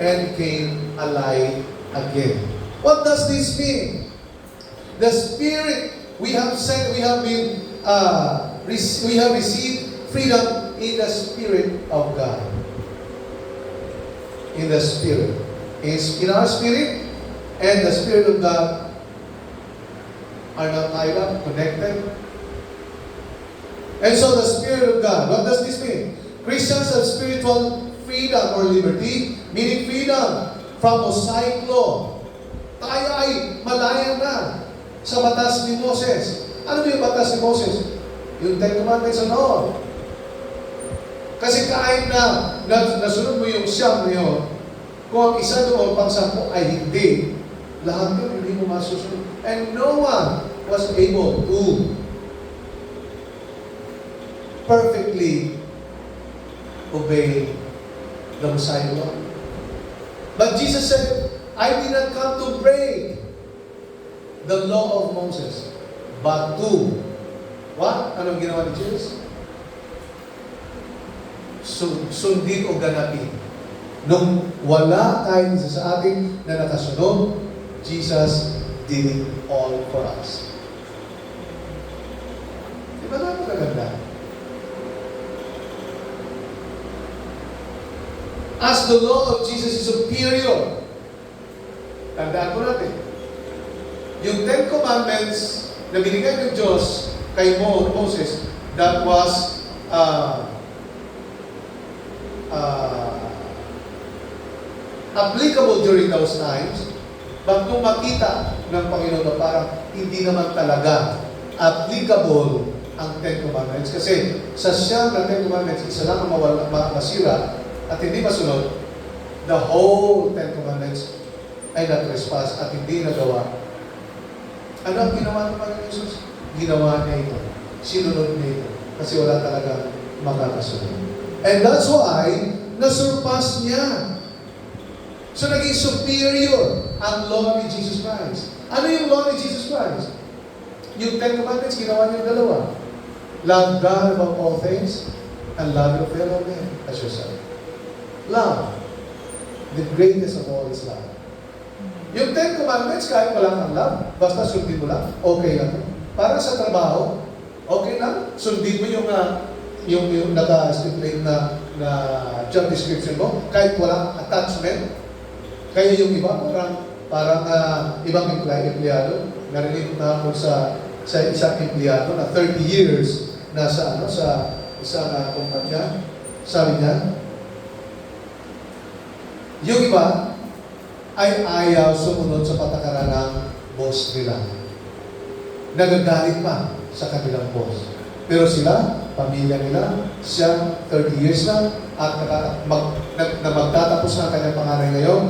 and came alive again. What does this mean? The Spirit, we have received freedom in the Spirit of God. In the Spirit. Is in our spirit and the Spirit of God are not tied up, connected. And so the Spirit of God, what does this mean? Christians have spiritual freedom or liberty, meaning freedom from Mosaic law. Tayo ay malaya na sa batas ni Moses. Ano ba yung batas ni Moses? Yung Ten Commandments and all. Kasi kahit na nasunod mo yung siyam na yun, kung ang isa doon pang 10 ay hindi, lahat yun hindi mo masusunod. And no one was able to perfectly obey the Messiah law. But Jesus said, I did not come to break the law of Moses, but to, what? Anong ginawa ni Jesus? Sundin o ganapin. Nung wala kahit isa sa atin na nakasunod, Jesus did it all for us. Di ba napakaganda? As the law of Jesus is superior, tandaan po natin, yung Ten Commandments na binigay ng Diyos kay Moses, that was applicable during those times, but nung makita ng Panginoon na parang hindi naman talaga applicable ang Ten Commandments, kasi sa siyam na Ten Commandments, isa lang ang masira at hindi masunod, the whole Ten Commandments ay na-trespass at hindi nagawa. Ano ang ginawa ng Panginoon Jesus? Ginawa niya ito. Sinunod niya ito. Kasi wala talaga makakasunod. And that's why, nasurpass niya. So, naging superior ang law ni Jesus Christ. Ano yung law ni Jesus Christ? Yung Ten Commandments, ginawa niya dalawa. Love God above all things and love your fellow man as yourself. Love. The greatest of all is love. Yung Ten Commandments, kahit wala kang love, basta sundin mo lang, okay lang. Para sa trabaho, okay lang. Sundin mo yung naka-stipulate na job description mo, kahit walang attachment. Kaya yung iba, parang ibang empleyado, narinig na ako sa isang empleyado na 30 years na sa isang kumpanya, sabi niya, yung iba ay ayaw sumunod sa patakaran ng boss nila. Nagagalit pa sa kanilang boss. Pero sila, pamilya nila, siya 30 years na at magtatapos na ang kanyang pangaral ngayon.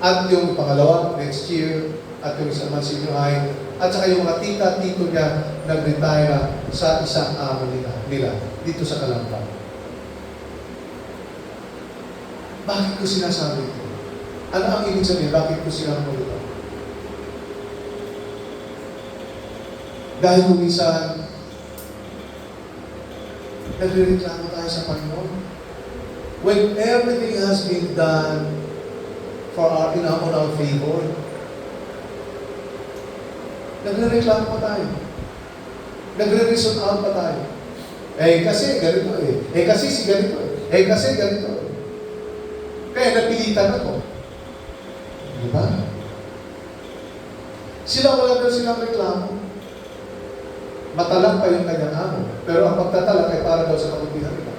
At yung pangalawa, next year, at yung isang man senior high, at saka yung mga tita-tito niya nag-retire sa isang amo nila dito sa Kalamba. Bakit ko sinasabi ito? Ano ang ibig sabihin? Bakit ko sinasabi ito? Dahil kung minsan, nagre-reklamo tayo sa Panginoon. When everything has been done on our favor, nagre-reklamo pa tayo. Nagre-reason out pa tayo. Kasi ganito kasi si ganito kasi ganito Kaya napilitan ako. Di ba? Sila wala daw silang reklamo. Matalak pa yung kanyang amo. Pero ang pagtatalak ay para daw sa kabutihan nila.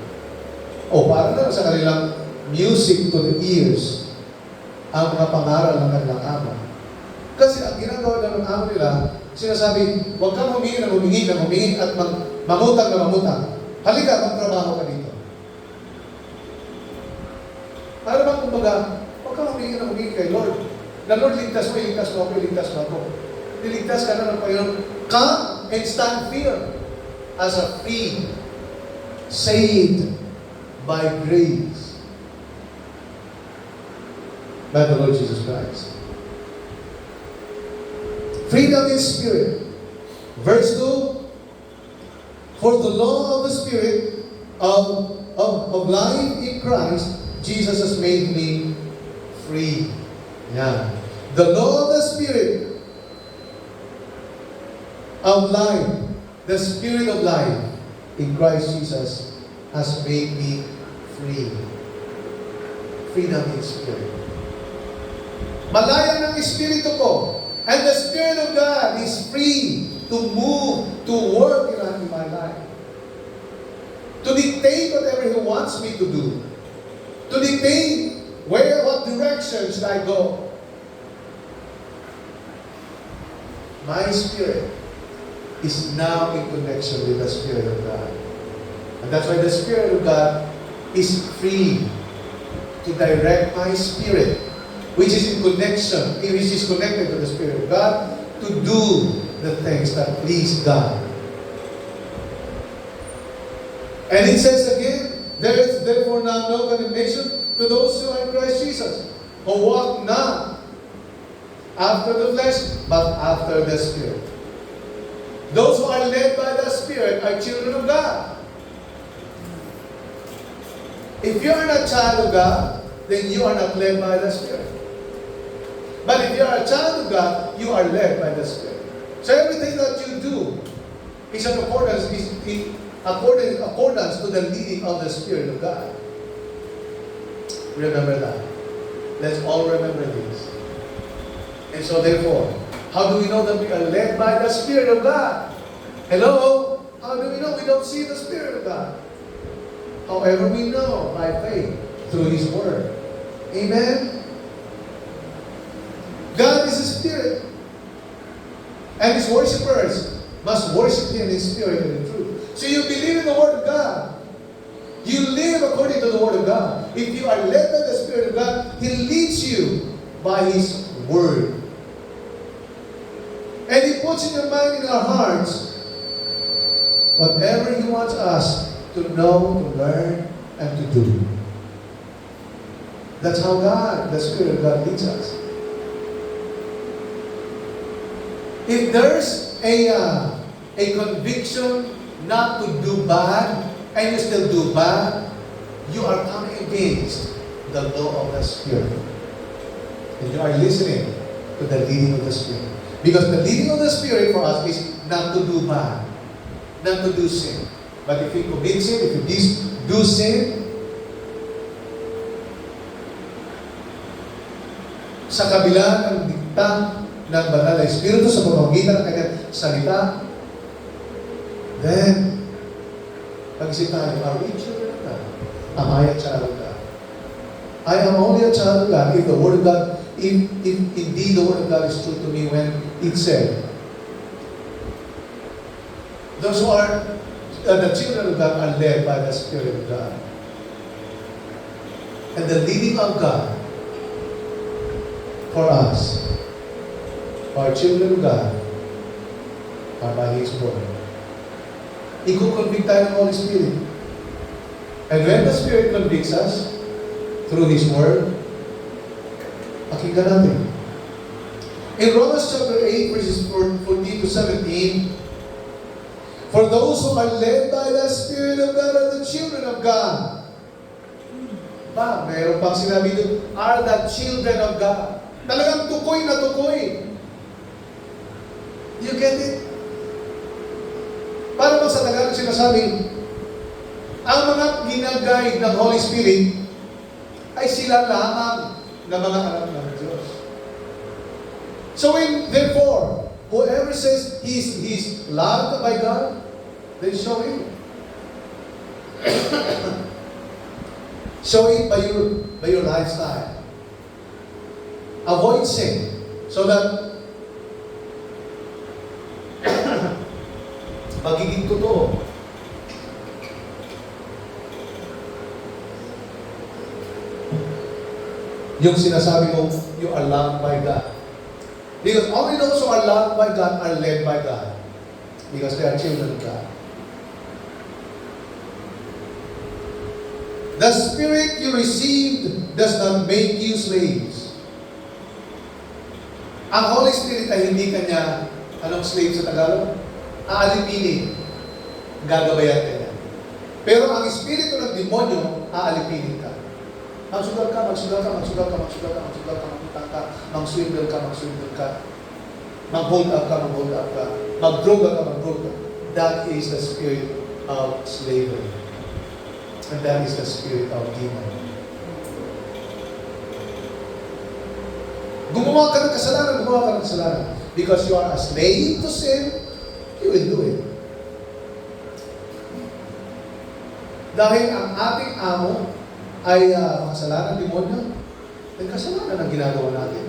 O para daw sa kanilang music to the ears ang mga pangaral ng kanilang amo. Kasi ang ginagawa daw ng amo nila, sinasabi, huwag kang humingi at mamutang na mamutang. Halika, magtrabaho ka dito. Para bang kumbaga, huwag kang humingi kay Lord. Na Lord, ligtas mo ako. Niligtas ka na ng Panginoon. Come and stand here as a free, saved by grace by the Lord Jesus Christ. Freedom in spirit. Verse 2, for the law of the Spirit of life in Christ, Jesus has made me free. Yan. The law of the Spirit of life, the Spirit of life in Christ Jesus has made me free. Freedom in spirit. Malaya ng Espiritu ko. And the Spirit of God is free to move, to work in my life. To dictate whatever He wants me to do. To dictate what direction should I go. My spirit is now in connection with the Spirit of God. And that's why the Spirit of God is free to direct my spirit, which is in connection, which is connected to the Spirit of God, to do the things that please God. And it says again, there is therefore now no condemnation to those who are in Christ Jesus, who walk not after the flesh, but after the Spirit. Those who are led by the Spirit are children of God. If you are not a child of God, then you are not led by the Spirit. But if you are a child of God, you are led by the Spirit. So everything that you do is in accordance to the leading of the Spirit of God. Remember that. Let's all remember this. And so therefore, how do we know that we are led by the Spirit of God? Hello? How do we know? We don't see the Spirit of God. However, we know by faith through His Word. Amen? God is a Spirit. And His worshipers must worship Him in spirit and in truth. So you believe in the Word of God. You live according to the Word of God. If you are led by the Spirit of God, He leads you by His Word. And He puts in your mind, in our hearts, whatever He wants us to know, to learn, and to do. That's how God, the Spirit of God, leads us. If there's a conviction not to do bad, and you still do bad, you are coming against the law of the Spirit. And you are listening to the leading of the Spirit. Because the leading of the Spirit for us is not to do bad, not to do sin. But if you commit sin, if you do sin, sa kabila ng dikta ng banal na Espiritu sa pamamagitan ng kanyang salita, then, pag-isip tayo, are we children of God? Am I a child of God? I am only a child of God if the Word of God, if indeed the Word of God is true to me when it said, those who are the children of God are led by the Spirit of God. And the leading of God for us, for our children of God, are by His Word. Iko-convict tayo ng Holy Spirit. And when the Spirit convicts us through His Word, pakinggan natin. In Romans chapter 8, verses 14 to 17, for those who are led by the Spirit of God are the children of God. Mayroon pang sinabi doon, are the children of God. Talagang tukoy na tukoy. You get it? Para bang sa Tagalog sinasabi, ang mga ginaguide ng Holy Spirit ay sila lamang na mga anak ng Diyos. So therefore, whoever says he's loved by God, then show Him. Show it by your lifestyle. Avoid sin so that magiging totoo. Yung sinasabi mo, you are loved by God. Because only those who are loved by God are led by God. Because they are children of God. The Spirit you received does not make you slaves. Ang Holy Spirit ay hindi kanya, anong slave sa Tagalog? Aalipinin. Gagabayan ka niya. Pero ang Espiritu ng demonyo, aalipinin ka. Magsugal ka, magsugal ka, magsugal ka, magsugal ka, magsugal ka, magutang ka, mag-swindle ka, mag-swindle ka, mag-hold up ka, mag-hold up ka, mag-droga ka, mag-droga. That is the spirit of slavery. And that is the spirit of demon. Gumawa ka ng kasalanan, gumawa ka ng kasalanan. Because you are a slave to sin, you will do it. Dahil ang ating amo ay makasalanan, demonyo, ay kasalanan ang ginagawa natin.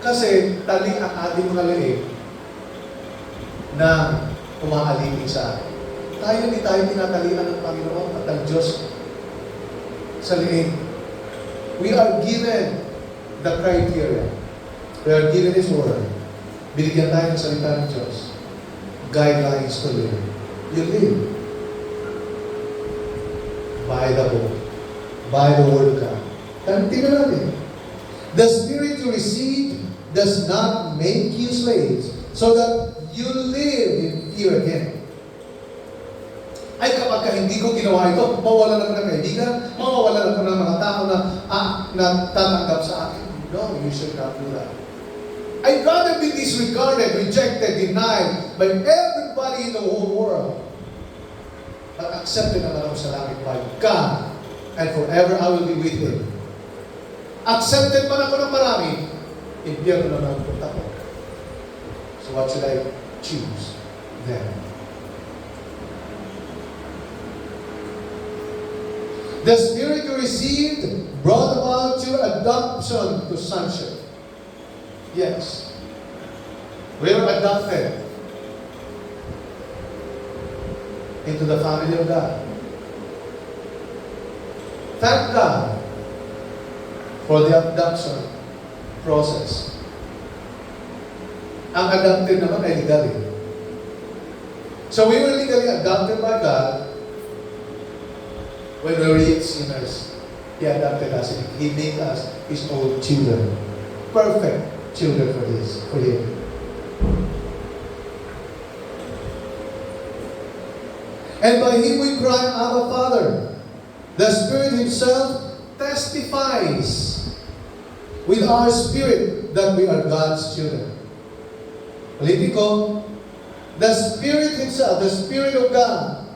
Kasi tali ang ating mga leeg na umaalipin sa atin. Tayo hindi tayo tinatalian ng Panginoon at ng Diyos sa leeg. We are given the criteria. We are given His Word. Binigyan tayo ng salita ng Diyos. Guidelines to live. You live by the book, by the Word of God. Tingnan natin. The Spirit you receive does not make you slaves, so that you live in fear again. Ay, kapag ka hindi ko ginawa ito, mawalan ako ng kaibigan, mawawalan ako ng mga tao na tatanggap sa akin. No, you should not do that. I'd rather be disregarded, rejected, denied by everybody in the whole world. But accepted naman ako sa langit by God, and forever I will be with Him. Accepted man ako ng marami, impyerno na nagpunta ko. So what should I choose then? The Spirit you received brought about your adoption to sonship. Yes. We were adopted into the family of God. Thank God for the adoption process. Ang adopted naman ay legal. So we were legally adopted by God. When we were yet sinners, He adopted us. He made us His own children. Perfect children for Him. And by Him we cry, Abba, Father. The Spirit Himself testifies with our spirit that we are God's children. Ulitin ko, the Spirit Himself, the Spirit of God,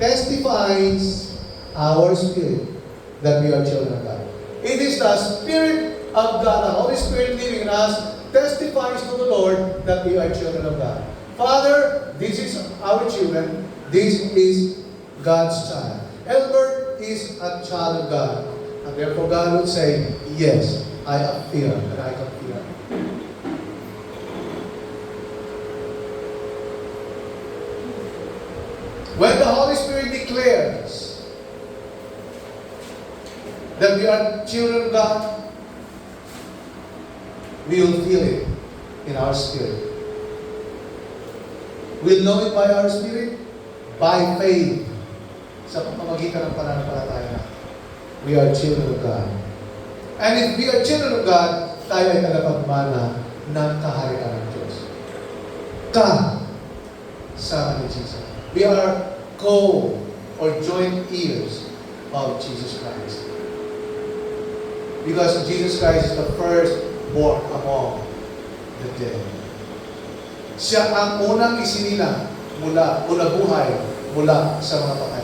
testifies our spirit that we are children of God. It is the Spirit of God, the Holy Spirit living in us, testifies to the Lord that we are children of God. Father, this is our children. This is God's child. Albert is a child of God. And therefore God would say, yes, I have fear and I can fear. When the Holy Spirit declares that we are children of God, we will feel it in our spirit. We'll know it by our spirit, by faith, sa pamamagitan ng pananampalataya na we are children of God. And if we are children of God, tayo ay tagapagmana ng kaharian ng Diyos. Sama ni Jesus. We are co- or joint heirs of Jesus Christ. Because Jesus Christ is the firstborn among the dead. Siya ang unang isinilang mula buhay, mula sa mga patay.